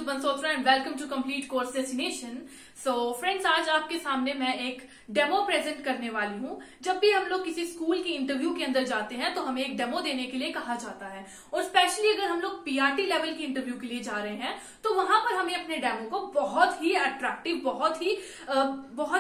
Bansottra and welcome to Complete Course Destination. So friends, आज आपके सामने मैं एक डेमो प्रेजेंट करने वाली हूँ। जब भी हम लोग किसी स्कूल की इंटरव्यू के अंदर जाते हैं तो हमें एक डेमो देने के लिए कहा जाता है, और स्पेशली अगर हम लोग पीआरटी लेवल की इंटरव्यू के लिए जा रहे हैं तो वहां पर हमें अपने डेमो को बहुत ही अट्रैक्टिव, बहुत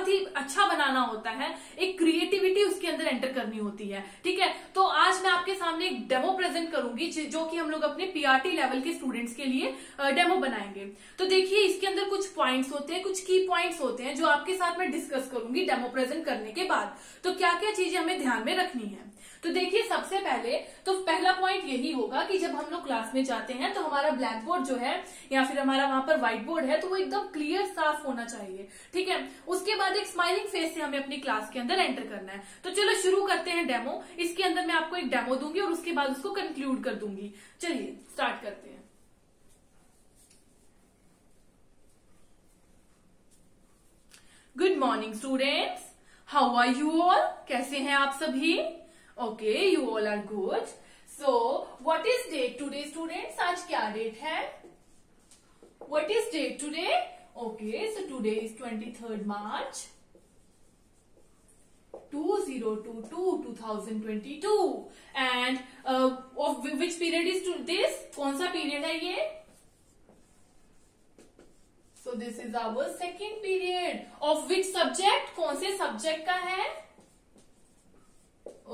ही अच्छा बनाना होता है। एक क्रिएटिविटी उसके अंदर एंटर करनी होती है। ठीक है, तो आज मैं आपके सामने एक डेमो प्रेजेंट करूंगी जो कि हम लोग अपने पीआरटी लेवल के स्टूडेंट्स के लिए डेमो बनाएंगे। तो देखिए, इसके अंदर कुछ पॉइंट्स होते हैं, कुछ की पॉइंट्स होते हैं जो आपके साथ मैं डिस्कस करूंगी डेमो प्रेजेंट करने के बाद। तो क्या क्या चीजें हमें ध्यान में रखनी है। तो देखिए, सबसे पहले तो पहला पॉइंट यही होगा कि जब हम लोग क्लास में जाते हैं तो हमारा ब्लैक बोर्ड जो है या फिर हमारा वहां पर व्हाइट बोर्ड है तो वो एकदम क्लियर, साफ होना चाहिए। ठीक है, उसके बाद एक स्माइलिंग फेस से हमें अपनी क्लास के अंदर एंटर करना है। तो चलो शुरू करते हैं डेमो। इसके अंदर मैं आपको एक डेमो दूंगी और उसके बाद उसको कंक्लूड कर दूंगी। चलिए स्टार्ट करते हैं। Good morning students, how are you all? कैसे हैं आप सभी? Okay, you all are good. So what is date today students? आज क्या डेट है? What is date today? Okay, so today is 23rd March 2022 and of which period is this? कौन सा period है ये? So this is our second period of which subject? कौन से subject का है?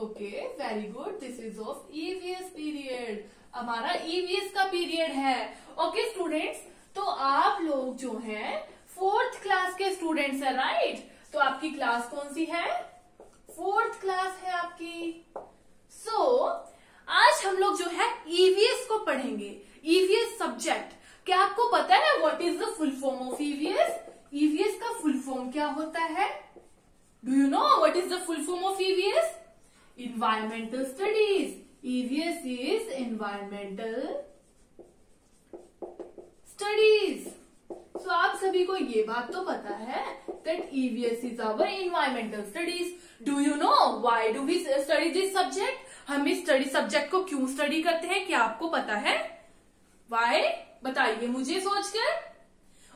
Okay, very good. This is of EVS period. हमारा EVS का पीरियड है। Okay students, तो आप लोग जो हैं 4th क्लास के स्टूडेंट्स हैं, राइट? तो आपकी क्लास कौन सी है? 4th क्लास है आपकी। So आज हम लोग जो है EVS को पढ़ेंगे, EVS सब्जेक्ट। क्या आपको पता है what is the full form of EVS? EVS का फुल फॉर्म क्या होता है? Do you know what is the full form of EVS? Environmental studies. EVS is environmental studies. So आप सभी को ये बात तो पता है that EVS is our environmental studies. Do you know why do we study this subject? हम इस स्टडी सब्जेक्ट को क्यों स्टडी करते हैं? क्या आपको पता है व्हाई? बताइए मुझे सोचकर।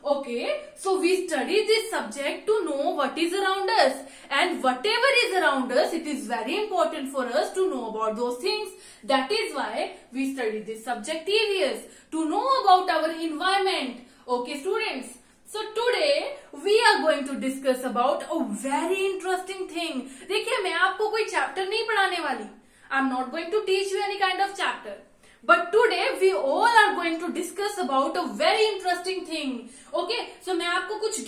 Okay, so we study this subject to know what is around us, and whatever is around us it is very important for us to know about those things. That is why we study this subject EVS, to know about our environment. Okay students, so today we are going to discuss about a very interesting thing. देखिए, मैं आपको कोई chapter नहीं पढ़ाने वाली। I'm not going to teach you any kind of chapter. But today we all are going to discuss about a very interesting thing. Okay, so मैं आपको कुछ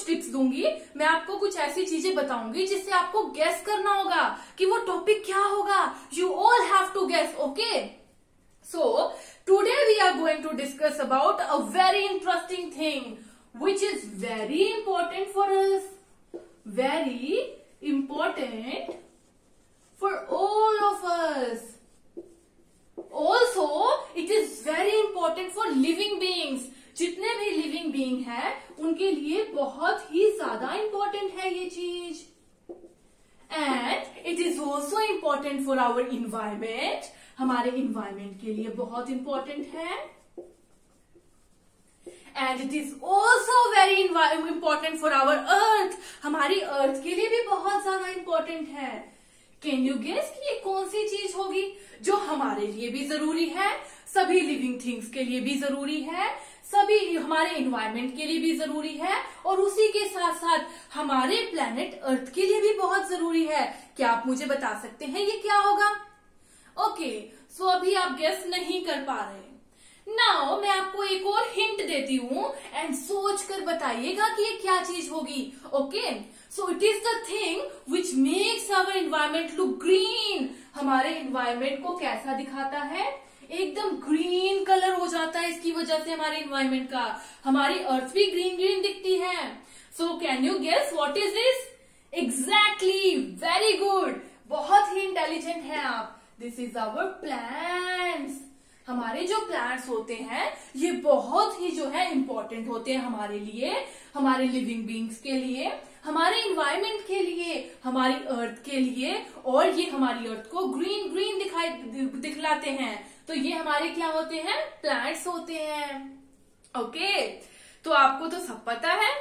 टिप्स दूंगी, मैं आपको कुछ ऐसी चीजें बताऊंगी जिससे आपको गेस करना होगा कि वो टॉपिक क्या होगा। You all have to guess. Okay, so today we are going to discuss about a very interesting thing which is very important for us, very important for all of us. Also, it is very important for living beings. जितने भी living being हैं उनके लिए बहुत ही ज्यादा important है ये चीज। And it is also important for our environment. हमारे इन्वायरमेंट के लिए बहुत इंपॉर्टेंट है। And it is also very important for our earth. हमारी अर्थ के लिए भी बहुत ज्यादा इंपॉर्टेंट है। कैन यू गेस कि ये कौन सी चीज होगी जो हमारे लिए भी जरूरी है, सभी लिविंग थिंग्स के लिए भी जरूरी है, सभी हमारे इन्वायरमेंट के लिए भी जरूरी है, और उसी के साथ साथ हमारे प्लेनेट अर्थ के लिए भी बहुत जरूरी है। क्या आप मुझे बता सकते हैं ये क्या होगा? ओके, सो अभी आप गेस नहीं कर पा रहे। नाउ मैं आपको एक और हिंट देती हूँ एंड सोच कर बताइएगा कि ये क्या चीज होगी। Okay, so it is the thing which makes our environment look green. हमारे एनवायरमेंट को कैसा दिखाता है? एकदम ग्रीन कलर हो जाता है इसकी वजह से हमारे एनवायरमेंट का। हमारी अर्थ भी ग्रीन ग्रीन दिखती है। So can you guess what is this? Exactly, very good, बहुत ही इंटेलिजेंट है आप। This is our plants. हमारे जो प्लांट्स होते हैं ये बहुत ही जो है इंपॉर्टेंट होते हैं हमारे लिए, हमारे लिविंग बीइंग्स के लिए, हमारे इन्वायरमेंट के लिए, हमारी अर्थ के लिए, और ये हमारी अर्थ को ग्रीन ग्रीन दिखलाते हैं। तो ये हमारे क्या होते हैं? प्लांट्स होते हैं। ओके, तो आपको तो सब पता है।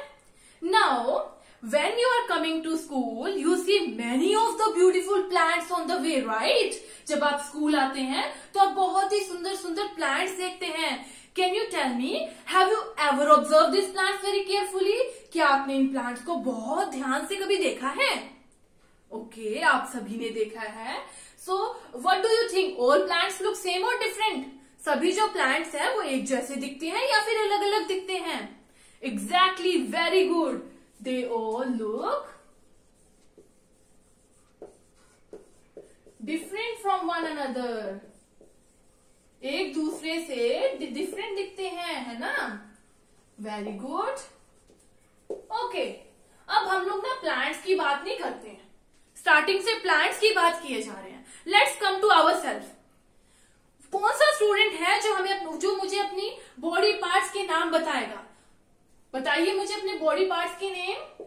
Now when you are coming to school, you see many of the beautiful plants on the way, right? जब आप स्कूल आते हैं तो आप बहुत ही सुंदर सुंदर प्लांट्स देखते हैं। Can you tell me, have you ever observed these plants very carefully? क्या आपने इन प्लांट्स को बहुत ध्यान से कभी देखा है? ओके, आप सभी ने देखा है। So, what do you think? All plants look same or different? सभी जो प्लांट्स हैं वो एक जैसे दिखते हैं या फिर अलग अलग दिखते हैं? Exactly, very good. They all look different from one another. एक दूसरे से डिफरेंट दिखते हैं, है ना? Very good. ओके, अब हम लोग ना प्लांट्स की बात नहीं करते हैं, स्टार्टिंग से प्लांट्स की बात किए जा रहे हैं। Let's come to our self. कौन सा स्टूडेंट है जो मुझे अपनी बॉडी पार्ट्स के नाम बताएगा? बताइए मुझे अपने बॉडी पार्ट्स के नेम।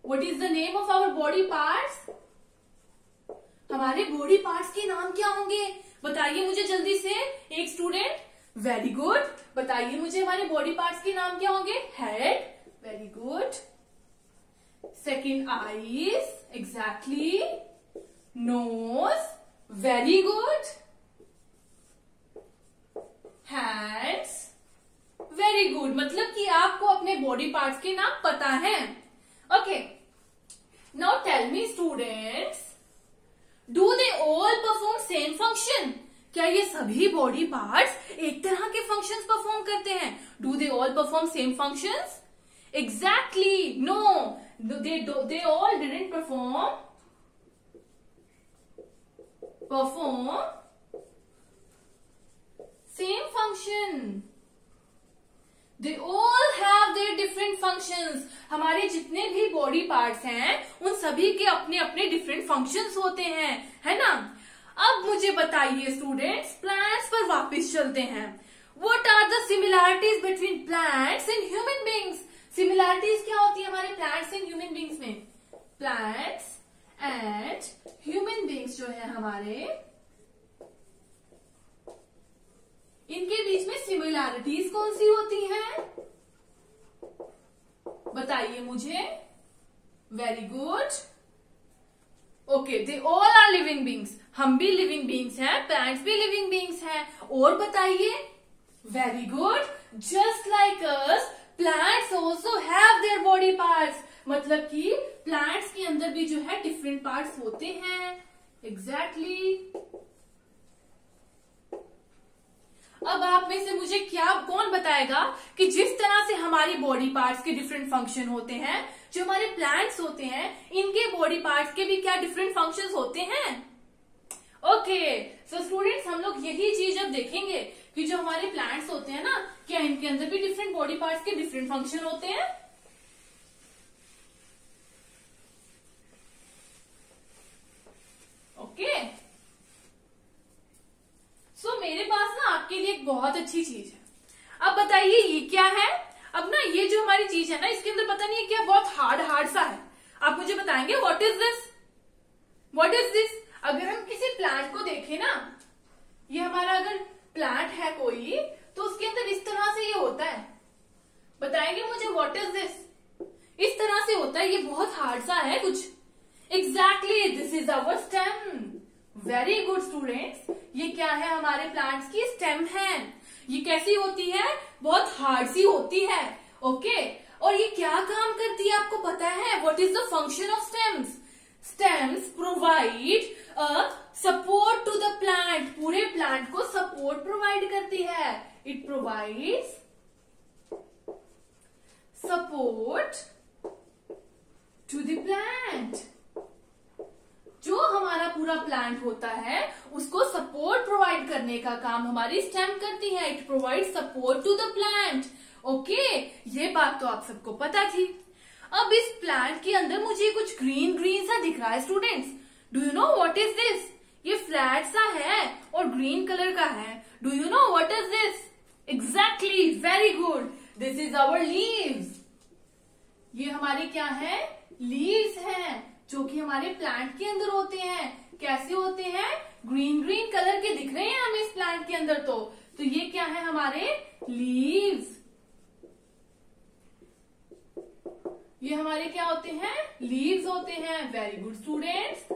What is the name of our body parts? हमारे बॉडी पार्ट्स के नाम क्या होंगे? बताइए मुझे जल्दी से, एक स्टूडेंट। वेरी गुड, बताइए मुझे हमारे बॉडी पार्ट्स के नाम क्या होंगे? Head, very good. Second, eyes, exactly. Nose, very good. Hands, very good. मतलब कि आपको अपने बॉडी पार्ट्स के नाम पता है। Okay, now tell me students, do they all perform same function? क्या ये सभी बॉडी पार्ट्स एक तरह के फंक्शंस परफॉर्म करते हैं? Do they all perform same functions? Exactly, no, they all didn't perform same function. They all have their different functions. हमारे जितने भी बॉडी पार्ट्स हैं उन सभी के अपने अपने डिफरेंट फंक्शंस होते हैं, है ना? अब मुझे बताइए स्टूडेंट्स, प्लांट्स पर वापस चलते हैं। What are the similarities between plants and human beings? Similarities क्या होती है हमारे प्लांट्स एंड ह्यूमन बींग्स में? प्लांट्स एंड ह्यूमन बींग्स जो है हमारे, इनके बीच में सिमिलैरिटीज कौन सी होती हैं? बताइए मुझे। Very good. Okay, they all are living beings. हम भी लिविंग बींग्स हैं, प्लांट्स भी लिविंग बींग्स हैं। और बताइए। Very good. Just like us, plants also have their body parts. मतलब कि प्लांट्स के अंदर भी जो है डिफरेंट पार्ट्स होते हैं। एग्जैक्टली। अब आप में से मुझे कौन बताएगा कि जिस तरह से हमारी बॉडी पार्ट्स के डिफरेंट फंक्शन होते हैं, जो हमारे प्लांट्स होते हैं इनके बॉडी पार्ट्स के भी क्या डिफरेंट फंक्शंस होते हैं? ओके, सो स्टूडेंट्स, हम लोग यही चीज अब देखेंगे कि जो हमारे प्लांट्स होते हैं ना, क्या इनके अंदर भी डिफरेंट बॉडी पार्ट्स के डिफरेंट फंक्शन होते हैं? ओके, सो मेरे पास ना आपके लिए एक बहुत अच्छी चीज है। अब बताइए ये क्या है? अब ना ये जो हमारी चीज है ना, इसके अंदर पता नहीं है क्या, बहुत हार्ड सा है। आप मुझे बताएंगे what is this? What is this? अगर हम किसी प्लांट को देखें ना, ये हमारा अगर प्लांट है कोई, तो उसके अंदर इस तरह से ये होता है। बताएंगे मुझे व्हाट इज दिस? इस तरह से होता है, ये बहुत हार्ड सा है कुछ। Exactly, this is our stem. Very good students, ये क्या है? हमारे प्लांट्स की स्टेम है। ये कैसी होती है? बहुत हार्ड सी होती है। ओके, और ये क्या काम करती है आपको पता है? What is the function of stems? Stems provide support to the plant. पूरे प्लांट को सपोर्ट प्रोवाइड करती है। It provides support to the plant. जो हमारा पूरा प्लांट होता है उसको सपोर्ट प्रोवाइड करने का काम हमारी स्टेम करती है। It provide support to the plant. Okay, ये बात तो आप सबको पता थी। अब इस प्लांट के अंदर मुझे कुछ ग्रीन ग्रीन सा दिख रहा है students. Do you know what is this? ये फ्लैट सा है और ग्रीन कलर का है। Do you know what is this? Exactly, very good, this is our leaves. ये हमारे क्या है? लीव्स हैं, जो कि हमारे प्लांट के अंदर होते हैं। कैसे होते हैं? ग्रीन ग्रीन कलर के दिख रहे हैं हमें इस प्लांट के अंदर। तो ये क्या है? हमारे लीव्स। ये हमारे क्या होते हैं, लीव्स होते हैं। Very good students.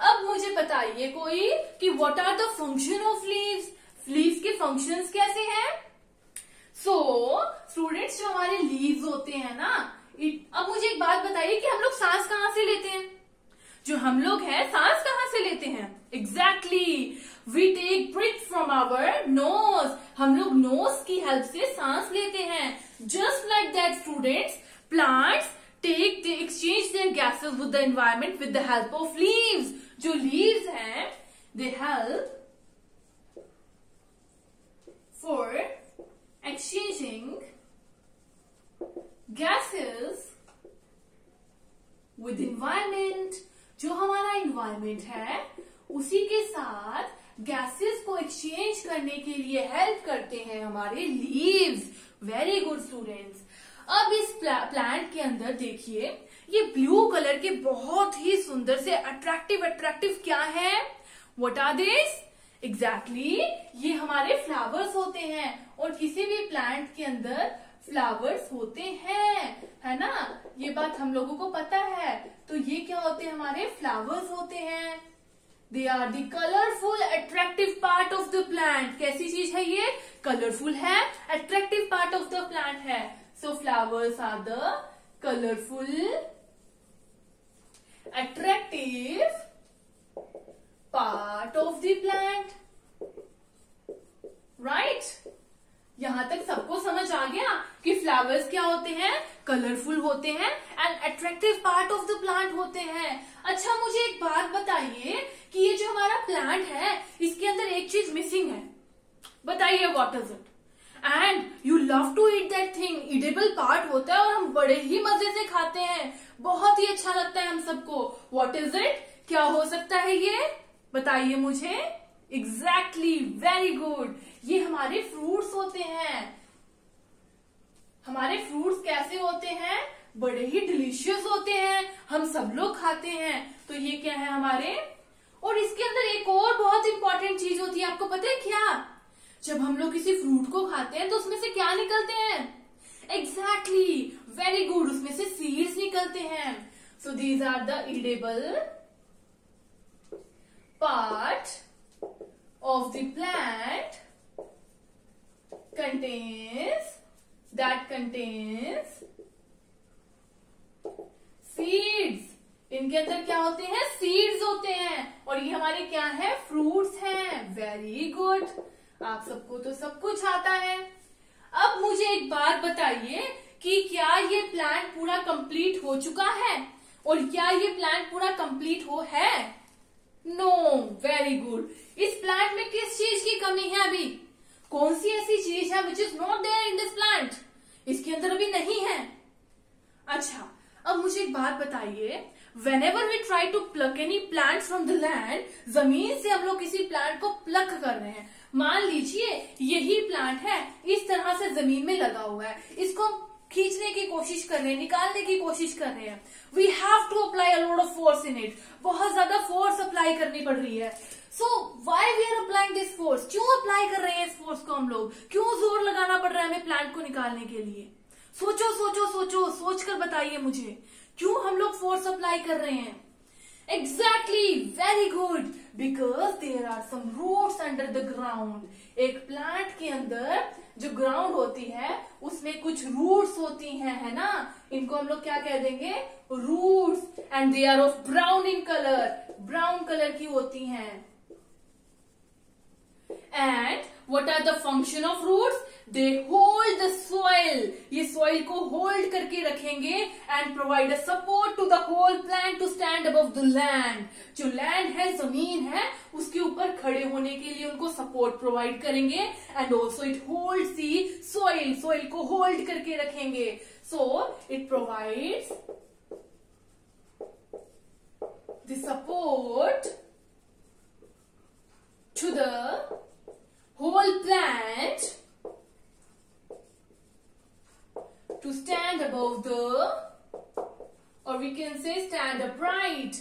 अब मुझे बताइए कोई कि what are the function of leaves. Leaves के फंक्शंस कैसे हैं? सो स्टूडेंट्स, जो हमारे लीव्स होते हैं ना, अब मुझे एक बात बताइए कि हम लोग सांस कहां से लेते हैं? जो हम लोग हैं सांस कहां से लेते हैं? Exactly, we take breath from our nose. हम लोग नोज की हेल्प से सांस लेते हैं। Just like that students, plants they exchange their gases with the environment with the help of leaves. जो leaves हैं, they help for exchanging gases with environment. जो हमारा environment है उसी के साथ gases को exchange करने के लिए help करते हैं हमारे leaves. Very good students. अब इस प्लांट के अंदर देखिए, ये ब्लू कलर के बहुत ही सुंदर से अट्रैक्टिव क्या है? What are this? एग्जैक्टली, ये हमारे फ्लावर्स होते हैं। और किसी भी प्लांट के अंदर फ्लावर्स होते हैं, है ना? ये बात हम लोगों को पता है। तो ये क्या होते हैं? हमारे फ्लावर्स होते हैं। They are the colourful attractive part of the plant. कैसी चीज है ये? कलरफुल है, attractive part of the plant है। So flowers are the colorful, attractive part of the plant. Right? यहां तक सबको समझ आ गया कि फ्लावर्स क्या होते हैं? कलरफुल होते हैं and attractive part of the plant होते हैं। अच्छा, मुझे एक बात बताइए कि ये जो हमारा प्लांट है, इसके अंदर एक चीज मिसिंग है। बताइए, what is it? And you love to eat that thing. Eatable part होता है और हम बड़े ही मजे से खाते हैं। बहुत ही अच्छा लगता है हम सबको। What is it? क्या हो सकता है ये? बताइए मुझे। Exactly, very good. ये हमारे फ्रूट्स होते हैं। हमारे फ्रूट्स कैसे होते हैं? बड़े ही डिलीशियस होते हैं, हम सब लोग खाते हैं। तो ये क्या है हमारे? और इसके अंदर एक और बहुत इंपॉर्टेंट चीज होती है, आपको पता है क्या? जब हम लोग किसी फ्रूट को खाते हैं तो उसमें से क्या निकलते हैं? एग्जैक्टली, वेरी गुड, उसमें से सीड्स निकलते हैं। So these are the edible part of the plant contains seeds. इनके अंदर क्या होते हैं? सीड्स होते हैं। और ये हमारे क्या है? फ्रूट्स हैं। वेरी गुड, आप सबको तो सब कुछ आता है। अब मुझे एक बात बताइए कि क्या ये प्लांट पूरा कंप्लीट हो चुका है? और क्या ये प्लांट पूरा कंप्लीट है? No, very good. इस प्लांट में किस चीज की कमी है अभी? कौन सी ऐसी चीज है which is not there in this plant? इसके अंदर अभी नहीं है। अच्छा, अब मुझे एक बात बताइए, whenever we try to pluck any plants from the land, जमीन से हम लोग किसी प्लांट को प्लक कर रहे हैं। मान लीजिए यही प्लांट है, इस तरह से जमीन में लगा हुआ है, इसको खींचने की कोशिश कर रहे हैं, निकालने की कोशिश कर रहे हैं। We have to apply a lot of force in it. बहुत ज्यादा फोर्स अप्लाई करनी पड़ रही है। So why we are applying this force? क्यों अप्लाई कर रहे हैं इस फोर्स को हम लोग? क्यों जोर लगाना पड़ रहा है हमें प्लांट को निकालने के लिए? सोचो सोचो सोचो, सोच कर बताइए मुझे, क्यों हम लोग फोर्स अप्लाई कर रहे हैं? Exactly, very good, because there are some roots under the ground. एक प्लांट के अंदर जो ग्राउंड होती है उसमें कुछ रूट्स होती हैं, है ना? इनको हम लोग क्या कह देंगे? Roots. And they are of brown in colour, brown colour की होती हैं। And what are the function of roots? They hold the soil. ये सॉइल को होल्ड करके रखेंगे and provide a support to the whole plant to stand above the land. जो land है, जमीन है, उसके ऊपर खड़े होने के लिए उनको सपोर्ट प्रोवाइड करेंगे। And also it hold the soil, soil को होल्ड करके रखेंगे। So it provides the support to the whole plant to stand above the, or we can say stand upright,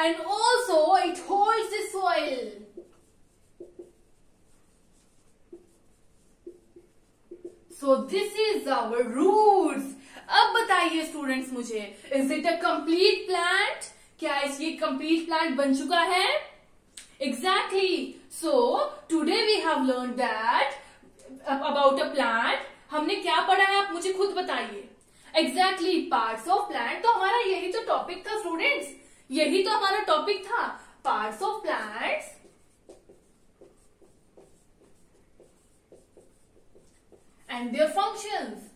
and also it holds the soil. So this is our roots. अब बताइए बताइए students मुझे, is it a complete plant? क्या ये complete plant बन चुका है? Exactly. So today we have learn that about a plant. हमने क्या पढ़ा है आप मुझे खुद बताइए. Exactly, parts of plant. तो हमारा यही तो टॉपिक था स्टूडेंट्स, यही तो हमारा टॉपिक था, parts of plants and their functions.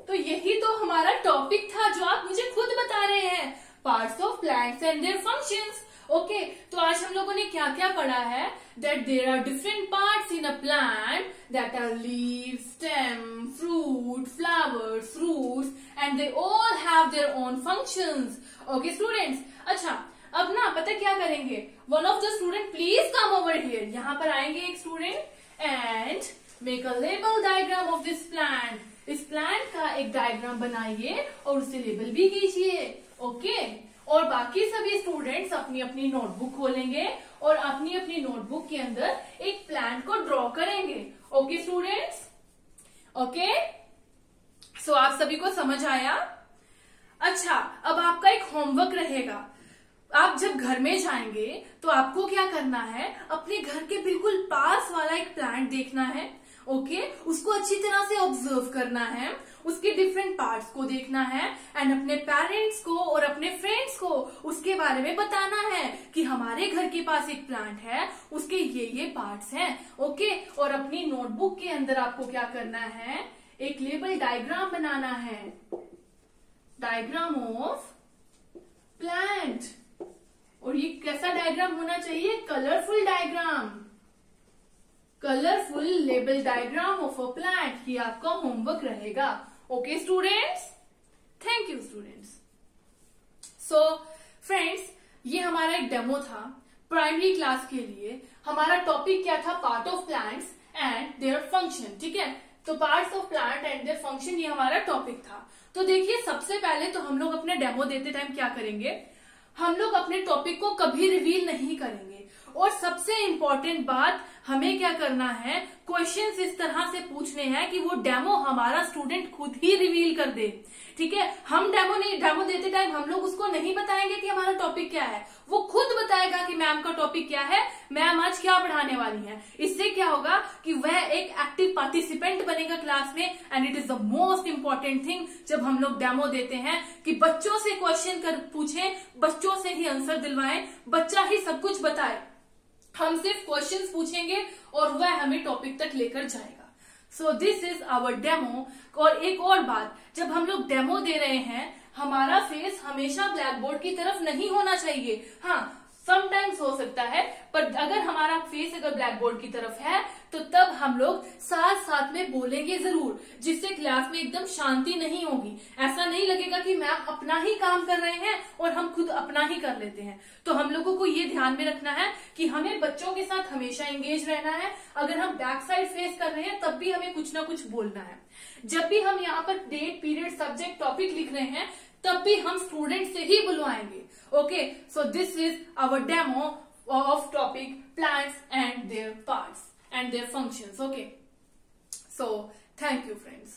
तो यही तो हमारा टॉपिक था जो आप मुझे खुद बता रहे हैं, parts of plants and their functions. Okay, तो आज हम लोगों ने क्या क्या पढ़ा है? That there are different parts in a plant, that are leaves, stem, fruit, flowers, roots, and they all have their own functions. Okay students, अच्छा अब ना पता क्या करेंगे, one of the student please come over here. यहाँ पर आएंगे एक student and make a label diagram of this plant. इस प्लांट का एक डायग्राम बनाइए और उसे लेबल भी कीजिए. ओके, और बाकी सभी स्टूडेंट्स अपनी अपनी नोटबुक खोलेंगे और अपनी अपनी नोटबुक के अंदर एक प्लांट को ड्रॉ करेंगे. Okay students, okay. सो आप सभी को समझ आया? अच्छा, अब आपका एक होमवर्क रहेगा. आप जब घर में जाएंगे तो आपको क्या करना है, अपने घर के बिल्कुल पास वाला एक प्लांट देखना है. ओके, उसको अच्छी तरह से ऑब्जर्व करना है, उसके डिफरेंट पार्ट्स को देखना है एंड अपने पेरेंट्स को और अपने फ्रेंड्स को उसके बारे में बताना है कि हमारे घर के पास एक प्लांट है, उसके ये पार्ट्स हैं. ओके, और अपनी नोटबुक के अंदर आपको क्या करना है, एक लेबल डायग्राम बनाना है, डायग्राम ऑफ प्लांट. और ये कैसा डायग्राम होना चाहिए? Colourful diagram, colourful label diagram of a plant. ये आपका होमवर्क रहेगा. Okay students, thank you students. So friends, ये हमारा एक डेमो था प्राइमरी क्लास के लिए. हमारा टॉपिक क्या था? Part of plants and their function. ठीक है, तो parts of plant and their function ये हमारा टॉपिक था. तो देखिए, सबसे पहले तो हम लोग अपने डेमो देते टाइम क्या करेंगे, हम लोग अपने टॉपिक को कभी रिवील नहीं करेंगे. और सबसे इंपॉर्टेंट बात, हमें क्या करना है, क्वेश्चंस इस तरह से पूछने हैं कि वो डेमो हमारा स्टूडेंट खुद ही रिवील कर दे. ठीक है, हम डेमो देते टाइम हम लोग उसको नहीं बताएंगे कि हमारा टॉपिक क्या है, वो खुद बताएगा कि मैम का टॉपिक क्या है, मैम आज क्या पढ़ाने वाली हैं. इससे क्या होगा कि वह एक एक्टिव पार्टिसिपेंट बनेगा क्लास में. And it is the most important thing जब हम लोग डेमो देते हैं कि बच्चों से क्वेश्चन पूछें, बच्चों से ही आंसर दिलवाएं, बच्चा ही सब कुछ बताए. हम सिर्फ क्वेश्चंस पूछेंगे और वह हमें टॉपिक तक लेकर जाएगा. So this is our demo. और एक और बात, जब हम लोग डेमो दे रहे हैं, हमारा फेस हमेशा ब्लैक बोर्ड की तरफ नहीं होना चाहिए. हाँ, समटाइम्स हो सकता है, पर अगर हमारा फेस अगर ब्लैक बोर्ड की तरफ है तो तब हम लोग साथ साथ में बोलेंगे जरूर, जिससे क्लास में एकदम शांति नहीं होगी. ऐसा नहीं लगेगा कि मैम अपना ही काम कर रहे हैं और हम खुद अपना ही कर लेते हैं. तो हम लोगों को ये ध्यान में रखना है कि हमें बच्चों के साथ हमेशा एंगेज रहना है. अगर हम बैक साइड फेस कर रहे हैं तब भी हमें कुछ ना कुछ बोलना है. जब भी हम यहाँ पर डेट, पीरियड, सब्जेक्ट, टॉपिक लिख रहे हैं तब भी हम स्टूडेंट से ही बुलवाएंगे. Okay, so this is our demo of topic plants and their parts and their functions. Okay, so thank you friends.